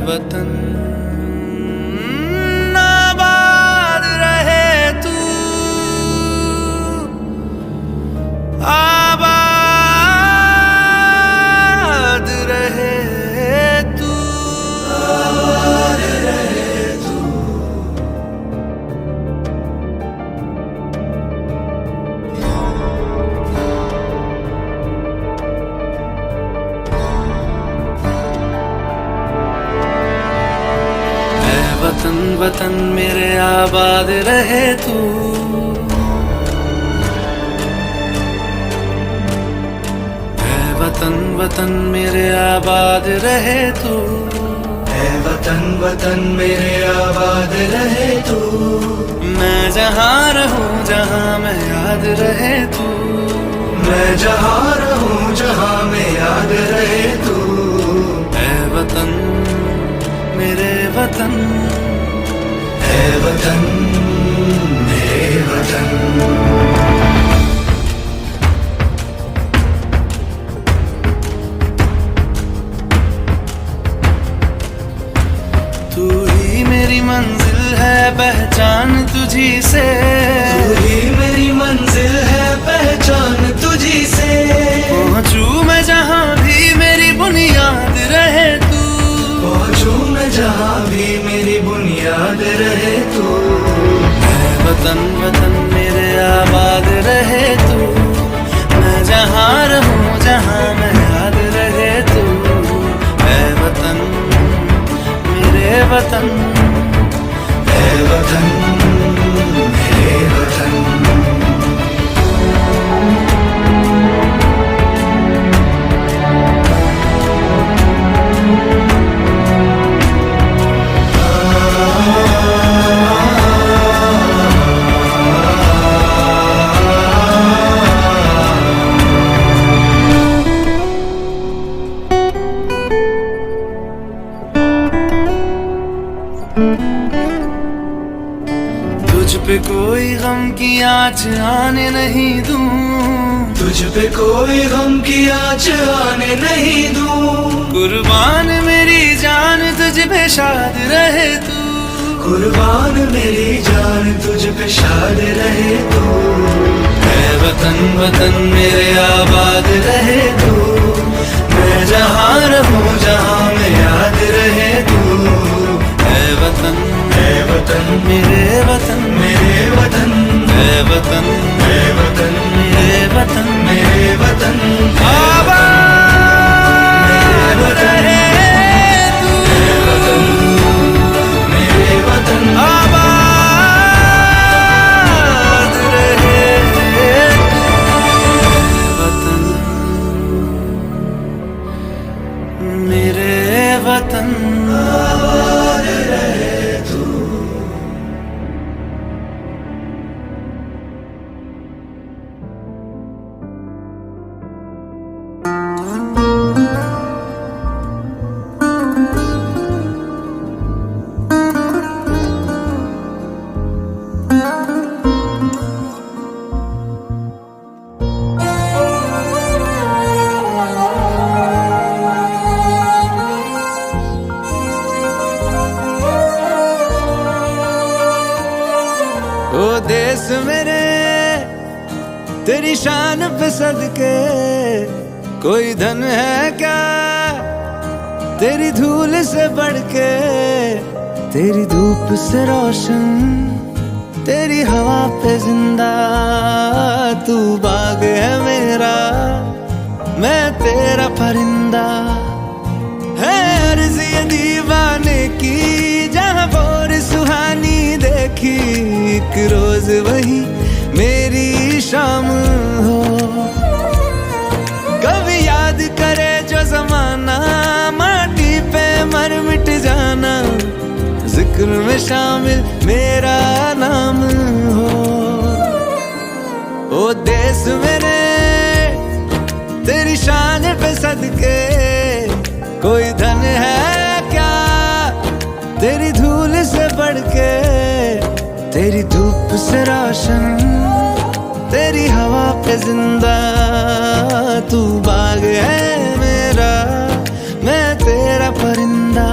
वतन आबाद रहे तू, आबाद रहे तू, आबाद रहे तू। वतन वतन मेरे आबाद रहे तू, ऐ वतन वतन मेरे आबाद रहे तू, ऐ वतन वतन मेरे आबाद रहे तू। मैं जहाँ रहूं जहाँ मैं याद रहे तू, मैं जहाँ रहूं जहाँ मैं याद रहे तू। ऐ वतन मेरे वतन, ऐ वतन मेरे वतन। तू ही मेरी मंजिल है पहचान तुझी से, तू ही मेरी मंजिल है पहचान तुझी से। पहुंचू मैं जहाँ भी मेरी बुनियाद रहे तू, पहुंचू मैं जहाँ भी मेरी बुनियाद रहे तू। ऐ वतन वतन मेरे आबाद रहे तू, मैं जहाँ रहूं जहाँ मैं याद रहे तू। ऐ वतन मेरे वतन, ऐ वतन मेरे वतन। तुझ पे कोई गम की आँच आने नहीं दूं, तुझ पे कोई गम की आँच आने नहीं दूं। कुर्बान मेरी जान तुझ पे शाद रहे तू, कुर्बान मेरी जान तुझ पे शाद रहे तू। ऐ वतन वतन मेरे आबाद रहे तू, मैं जहाँ रहूं जहाँ मैं याद रहे तू। ऐ वतन मेरे वतन, मेरे वतन, ऐ वतन मेरे वतन, मेरे वतन, मेरे वतन। आबाद रहे तू, मेरे वतन, आबाद रहे तू। वतन मेरे वतन, आबाद रहे तू। ओ देश मेरे तेरी शान पे सदके, कोई धन है क्या तेरी धूल से बढ़ के। तेरी धूप से रोशन, तेरी हवा पे जिंदा, तू बाग है मेरा मैं तेरा परिंदा। है अर्ज़ ये दीवाने की जहाँ बोर सुहानी देखी, एक रोज वही मेरी शाम हो। कभी याद करे जो जमाना, माटी पे मर मिट जाना, जिक्र में शामिल मेरा नाम हो। ओ देश मेरे तेरी शान पे सदके, कोई धन है क्या तेरी धूल से बढ़ के। तेरी धूप से रोशन, तेरी हवा पे जिंदा, तू बाग है मेरा मैं तेरा परिंदा।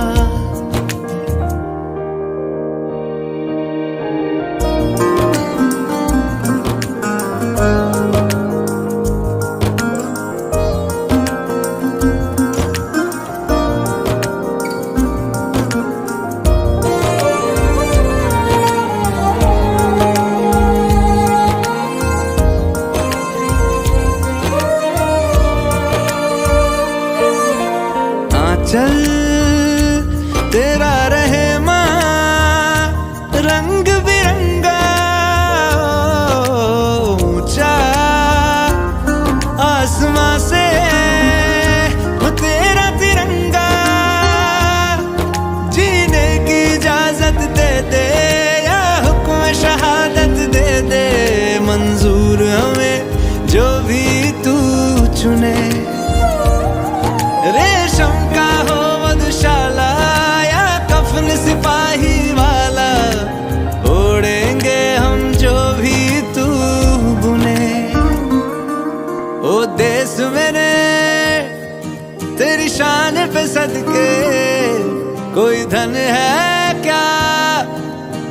दुल्हन है क्या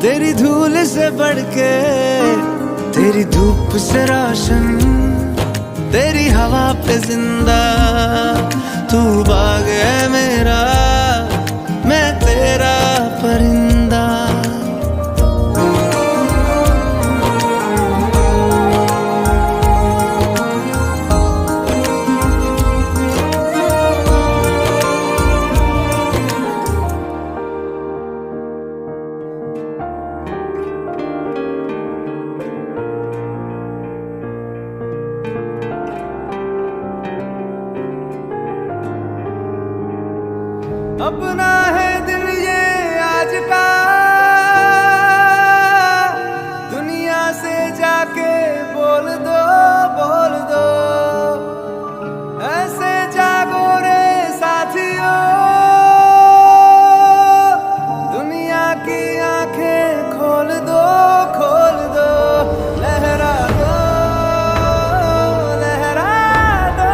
तेरी धूल से बढ़ के, तेरी धूप से रोशन, तेरी हवा पे जिंदा। तू बाग है मेरा, मैं तेरा परिंदा। अपना है दिन ये आज का, दुनिया से जाके बोल दो, बोल दो। ऐसे जागो रे साथियों, दुनिया की आंखें खोल दो, खोल दो। लहरा दो, लहरा दो,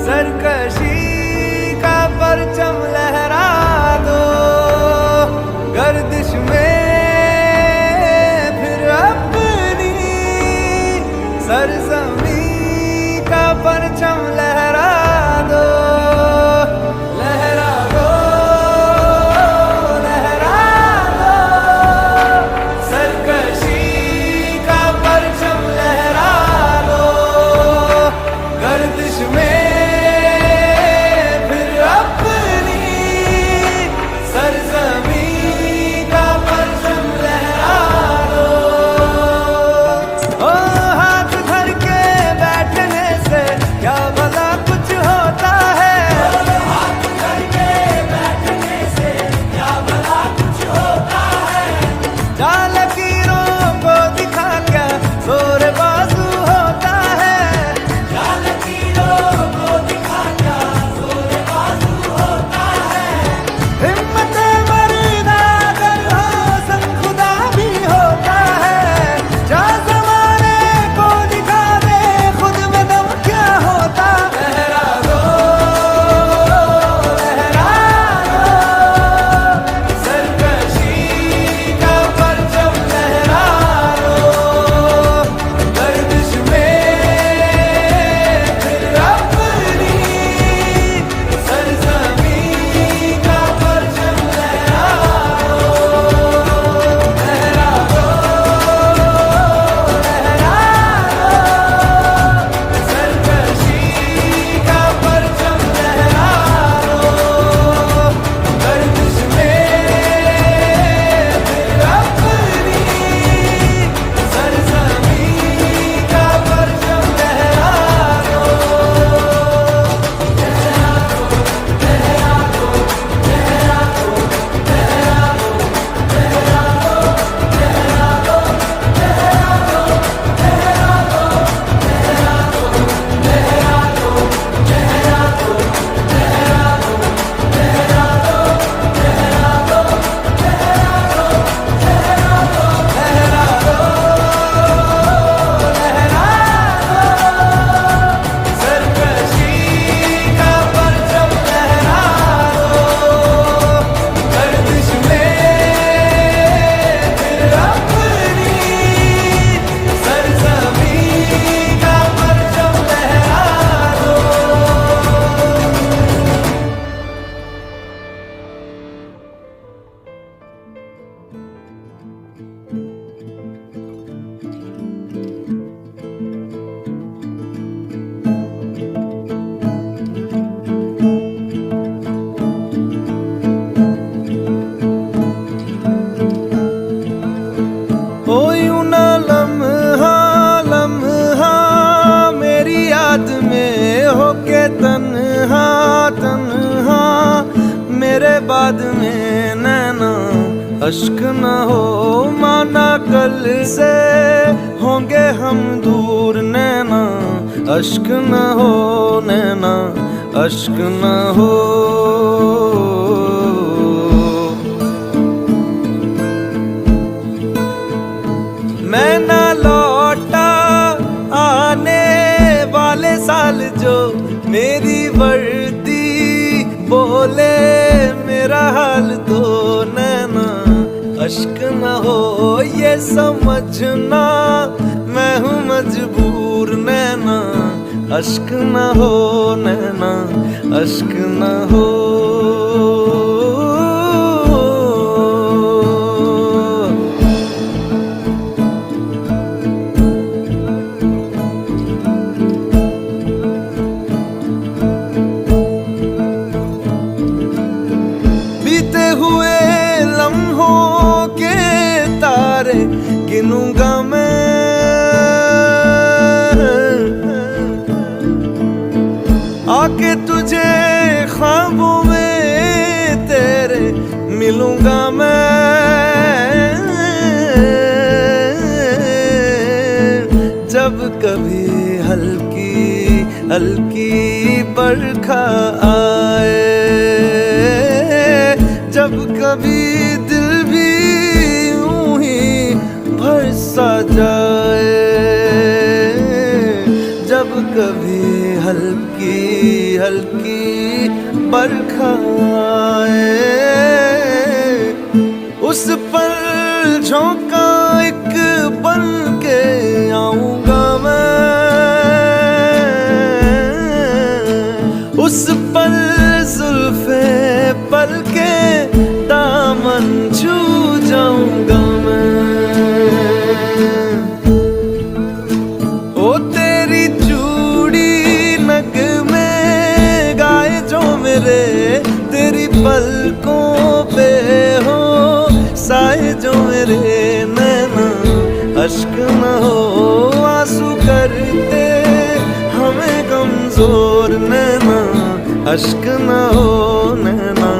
सरकशी परचम लहरा दो। गर्दिश में फिर अपनी सरजमीं का परचम लहरा दो। लहरा दो, लहरा दो, सरकशी का परचम लहरा दो। गर्दिश में तन्हा तन्हा मेरे बाद में नैना अश्क न हो माना कल से होंगे हम दूर नैना अश्क न हो नैना अश्क न हो। मैं ना लौटा आने वाले साल जो मेरी वर्दी बोले मेरा हाल अश्क न हो ये समझना, मैं हूँ मजबूर नैना। अश्क न हो नैना, अश्क न हो। बीते हुए लम्हों के तारे गिनूंगा मैं, आके तुझे ख्वाबों में तेरे मिलूंगा मैं। जब कभी हल्की हल्की बरखा आए, जब कभी दिल भी यूं ही भरसा जाए, जब कभी हल्की हल्की बरखा आए, उस पर झोंका एक बन के आऊंगा मैं। उस पल जुल्फे पल के दामन छू जाऊंगा मैं। ओ तेरी चूड़ी नग में गाए जो मेरे, तेरी पलकों पे हो साए जो मेरे नैना। अश्क न हो आंसू करते हमें कमजोर नैना। अश्क न हो नैना,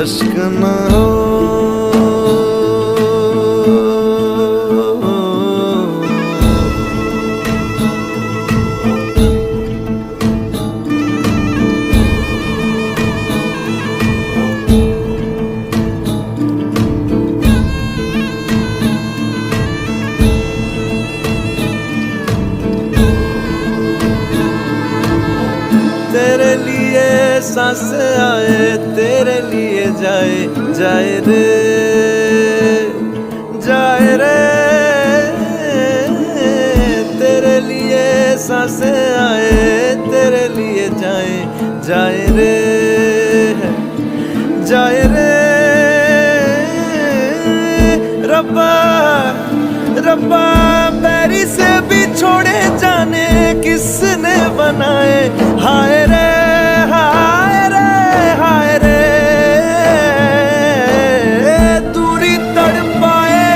अश्क न हो। तेरे लिए सांस आए, तेरे लिए जाए जाए रे, जाए रे। तेरे लिए सांस आए, तेरे लिए जाए जाए रे, जाए रे। रब्बा रब्बा बैरी से भी छोड़े जाने किसने बनाए। हाय रे हाय रे हाय रे, दूरी तड़पाए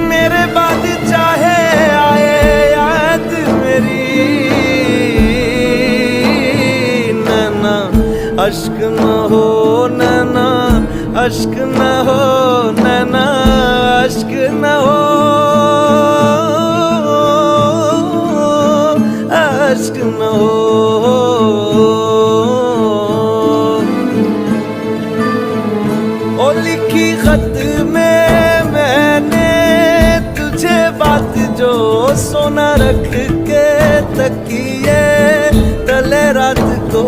मेरे बाद चाहे आए याद मेरी नैना। अश्क न हो नैना, अश्क न हो नैना, अश्क न हो, अश्क न हो। ओ लिखी खत में मैंने तुझे बात जो सोना रख के तकिए तले रात को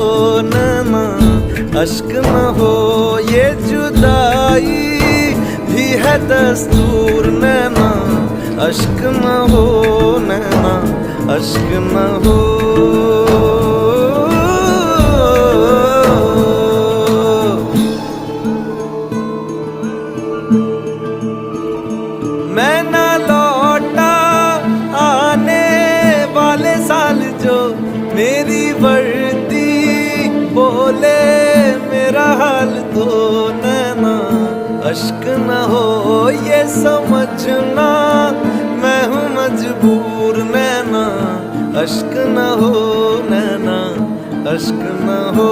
नैना। अश्क न हो ये जुदाई भी है दस्तूर नैना। अश्क न हो नैना, अश्क न हो। मैं ना लौटा आने वाले साल जो मेरी वर्दी बोले मेरा हाल तो नैना। अश्क न हो ये समझना, मैं हूँ मजबूर नैना। अश्क न हो नैना, अश्क न हो।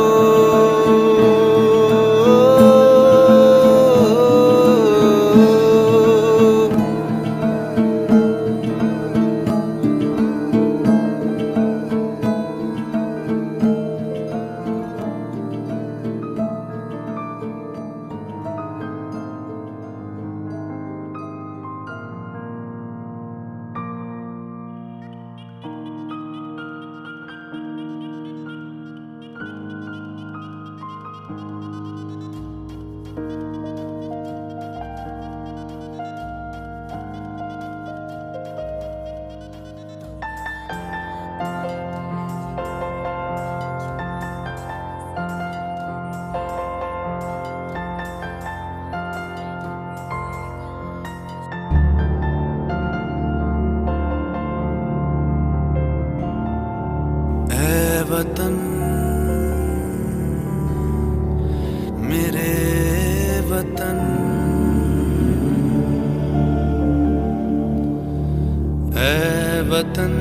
वतन मेरे वतन, ऐ वतन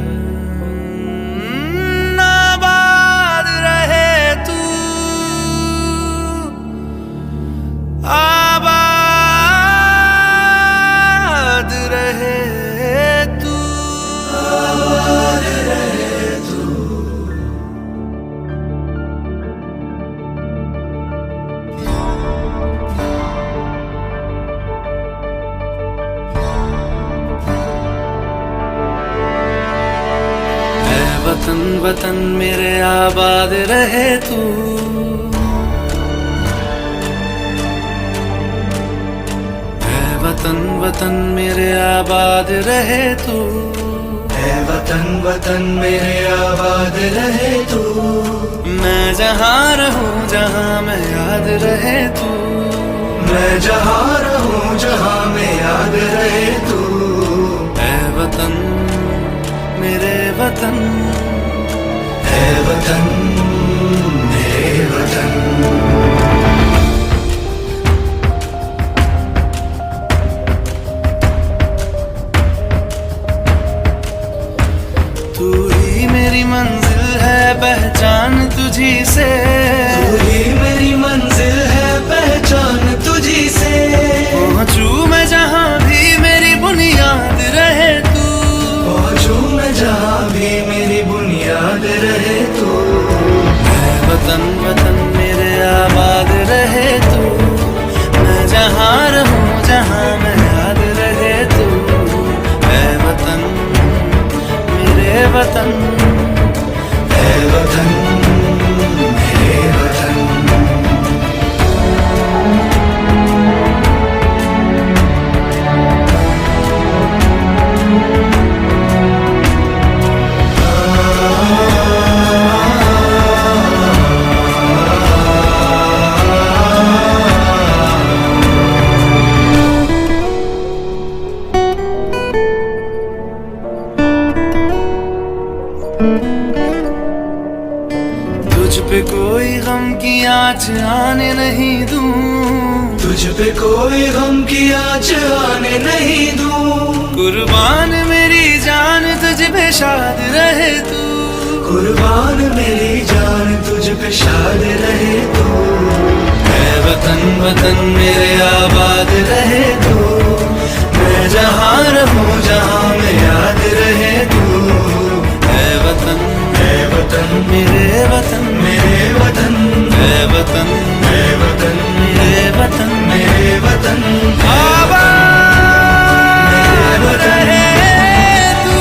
आबाद रहे तू, आबाद रहे तू, आबाद रहे तू। वतन वतन मेरे आबाद रहे तू, ऐ वतन वतन मेरे आबाद रहे तू, ऐ वतन वतन मेरे आबाद रहे तू। मैं जहाँ रहूं जहाँ मैं याद रहे तू, मैं जहाँ रहूं जहाँ मैं याद रहे तू। ऐ वतन मेरे वतन, ऐ वतन मेरे वतन। तू ही मेरी मंजिल है पहचान तुझी से, तू ही मेरी मंजिल है पहचान तुझी से। पहुंचू मैं जहाँ भी मेरी बुनियाद रहे तू, पहुंचू मैं जहाँ भी मेरी बुनियाद रहे तू। ऐ वतन वतन मेरे आबाद रहे तू, मैं जहाँ रहूं जहाँ मैं याद रहे तू, ऐ वतन मेरे वतन, ऐ वतन मेरे वतन। तुझ पे कोई गम की आँच आने नहीं दूं, तुझ पे कोई गम की आँच आने नहीं दूं। कुर्बान मेरी जान तुझ पे शाद रहे तू, कुर्बान मेरी जान तुझ पे शाद रहे तू। ऐ वतन वतन मेरे आबाद रहे तू, मैं जहाँ रहूं जहाँ मैं याद रहे तू, ऐ वतन मेरे वतन, मेरे वतन, ऐ वतन मेरे वतन, मेरे वतन, मेरे वतन। आबाद रहे तू,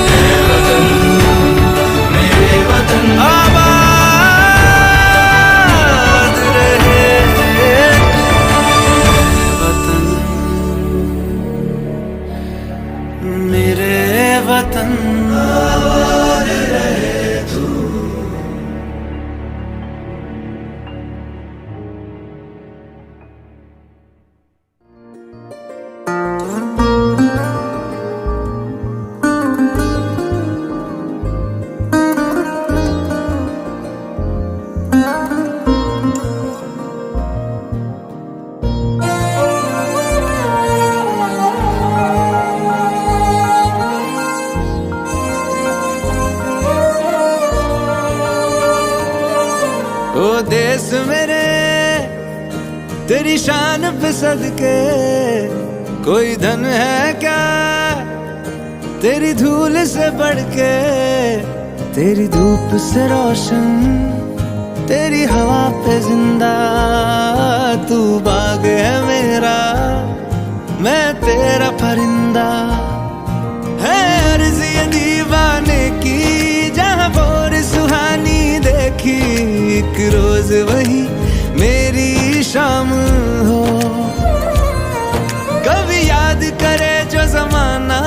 मेरे वतन, आबाद रहे तू, वतन मेरे वतन, आबाद रहे तू। ओ देश मेरे तेरी शान पे सदके, कोई धन है क्या तेरी धूल से बढ़ के, तेरी धूप से रोशन तेरी हवा पे जिंदा, तू बाग है मेरा मैं तेरा परिंदा, है अर्ज़ ये दीवाने की जहाँ बोर सुहानी देखी, एक रोज वही मेरी शाम हो, कभी याद करे जो जमाना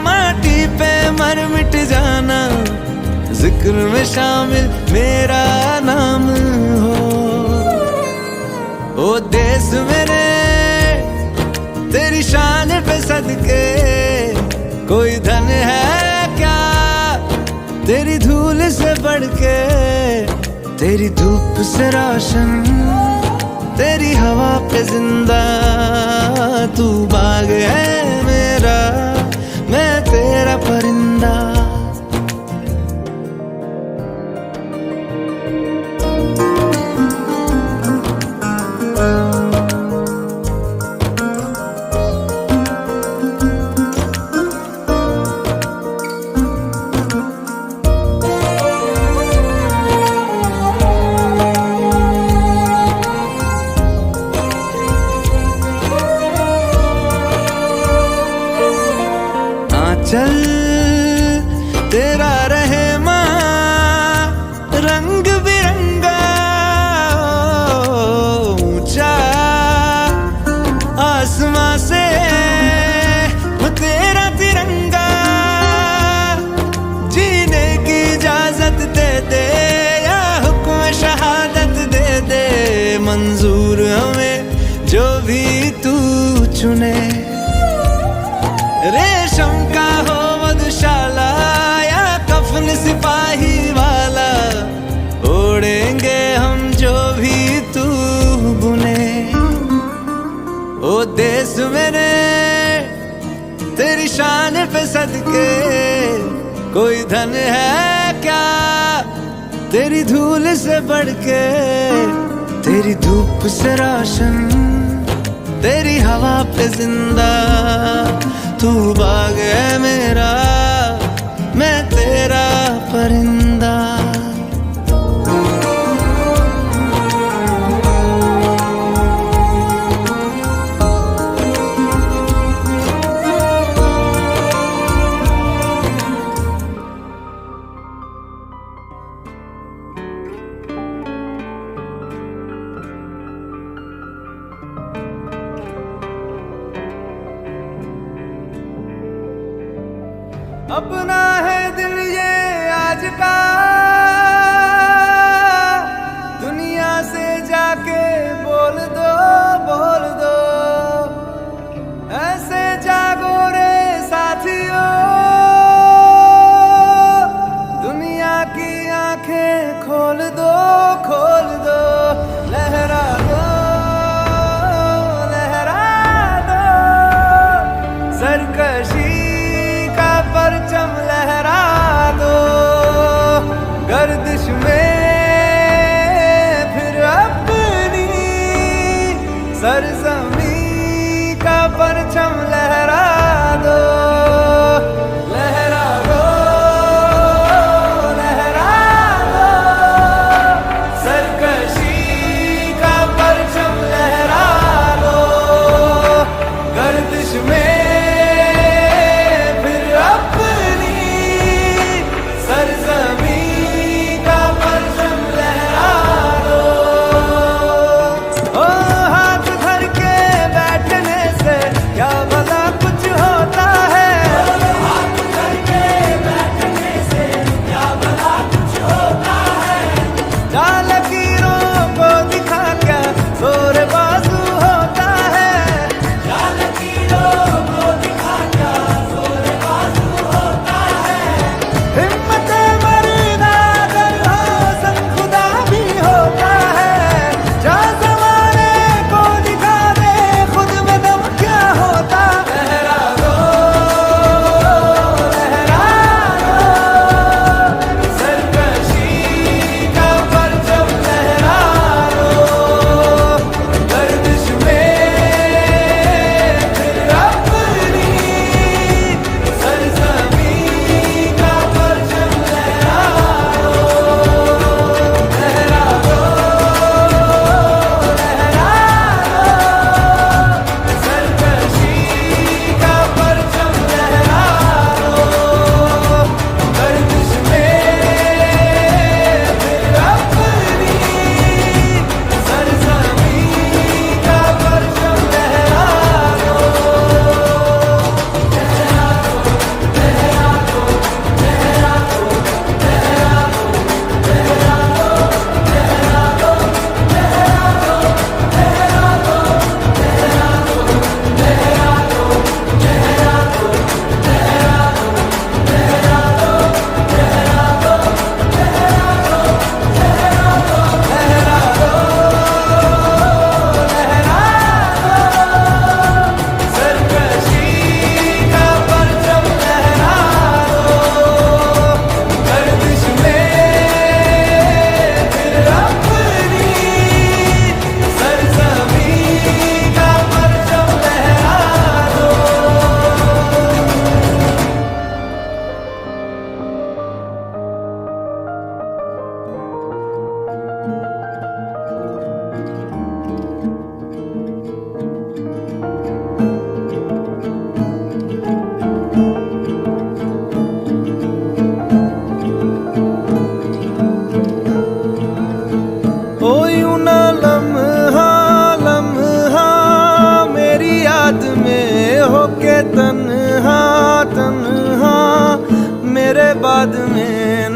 माटी पे मर मिट जाना, जिक्र में शामिल मेरा नाम हो। ओ देश मेरे तेरी शान पे सदके, कोई धन है क्या तेरी धूल से बढ़ के, तेरी धूप से रोशन, तेरी हवा पे जिंदा। तू बाग है मेरा, मैं तेरा परिंदा। चल तेरा रहे माँ रंग बिरंगा, ऊंचा आसमां से वो तेरा तिरंगा। जीने की इजाजत दे दे या हुक्म शहादत दे दे, मंजूर हमें जो भी तू चुने। रेशम का हो मधुशाला या कफन सिपाही वाला, ओढ़ेंगे हम जो भी तू बुने। ओ देश मेरे तेरी शान पे सदके, कोई धन है क्या तेरी धूल से बढ़ के। तेरी धूप से रोशन, तेरी हवा पे जिंदा। तू बाग है मेरा, मैं तेरा परिंदा। अपना है दिल ये आज का, दुनिया से जाके बोल दो, बोल दो। ऐसे जागो रे साथियों, दुनिया की आंखें खोल दो, खोल दो। लहरा दो, लहरा दो, सरकशी परचम लहरा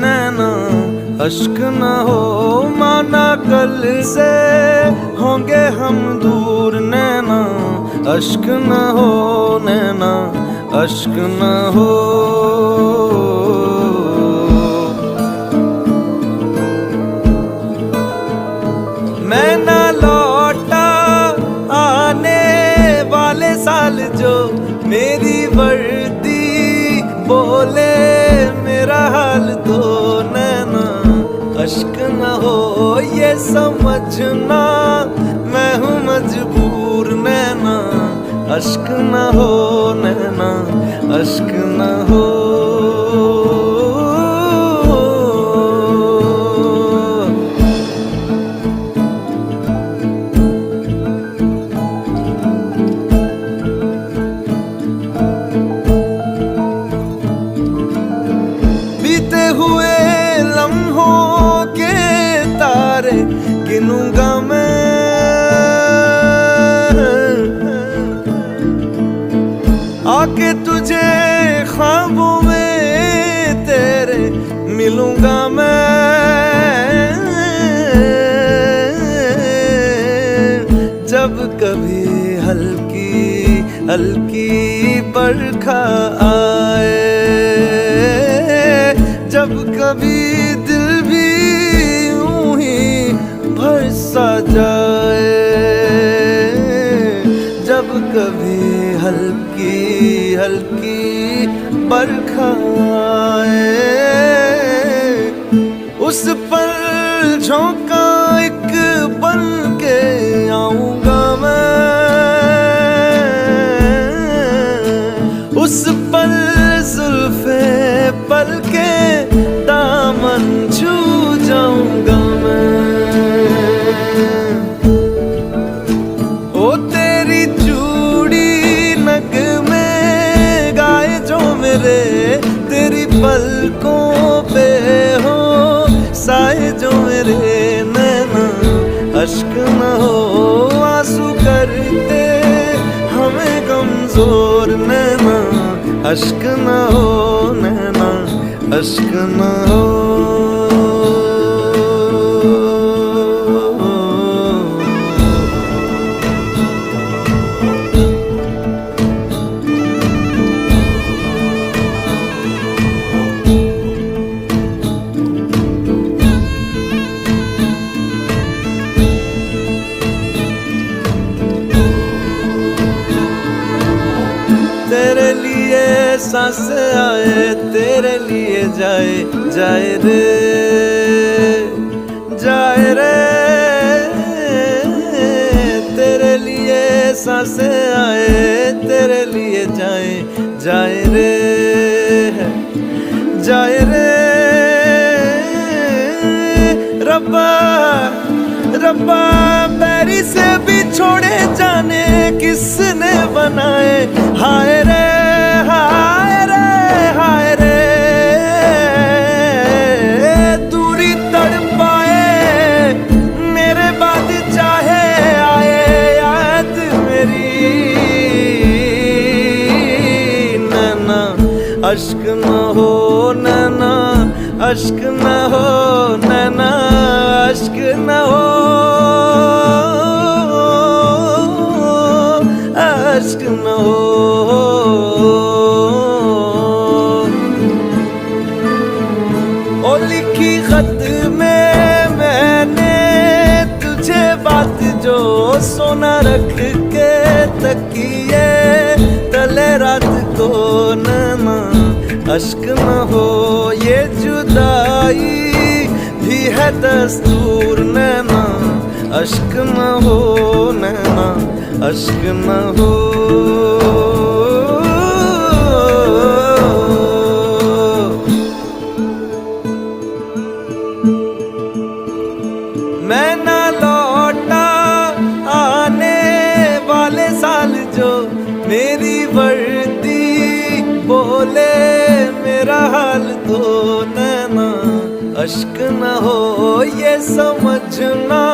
नैना अश्क न हो, माना कल से होंगे हम दूर नैना अश्क न हो, नैना अश्क न हो। मैं ना लौटा आने वाले साल जो मेरी वर्दी बोले मेरा हाल तो नैना अश्क न हो, ये समझना मैं हूँ मजबूर नैना अश्क न हो, नैना अश्क न हो। बीते हुए लम्हों के तारे गिनूंगा मैं, आके तुझे ख्वाबों में तेरे मिलूंगा मैं। जब कभी हल्की हल्की बरखा आए, जब कभी दिल भी यूं ही भर सा जाए, जब कभी हल्की हल्की बरखा आए, उस पर झोंका एक बन के आऊंगा मैं, उस पर जुल्फे पल के दामन छू जाऊंगा मैं। ओ तेरी चूड़ी नग में गाए जो मेरे, तेरी पलकों पे हो साए जो मेरे नैना अश्क न हो, आंसू करते हमें कमजोर नैना अश्क न हो, नैना अश्क न हो। तेरे लिए सांस आए, तेरे लिए जाए जाए रे, जाए रे। तेरे लिए सांस आए, तेरे लिए जाए जाए रे, जाए रे। रब्बा रब्बा बैरी से भी छोड़े जाने किसने बनाए, हाय रे हाय रे हाय रे। दूरी तड़पाए मेरे बाद चाहे आए याद मेरी, नैना अश्क न हो, नैना अश्क न हो, नैना अश्क न हो, अश्क न हो। ओ लिखी खत में मैंने तुझे बात जो सोना रख के तकिए तले रात को, नैना अश्क न हो। ये जुदाई भी है दस्तूर, नैना अश्क न हो, नैना अश्क न हो। मैं ना लौटा आने वाले साल जो मेरी वर्दी बोले मेरा हाल तो, नैना अश्क न हो। ये समझना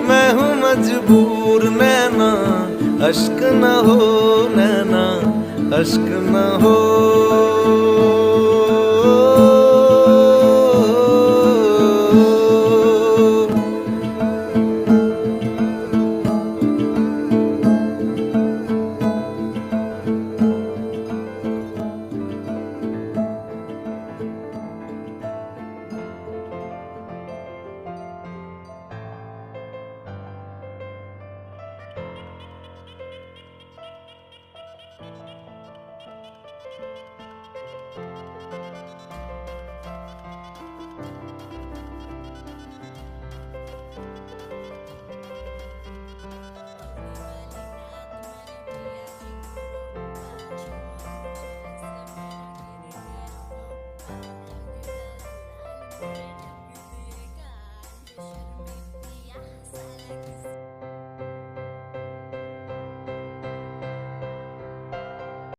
मैं हूँ मजबूर, नैना अश्क न हो, नैना अश्क न हो।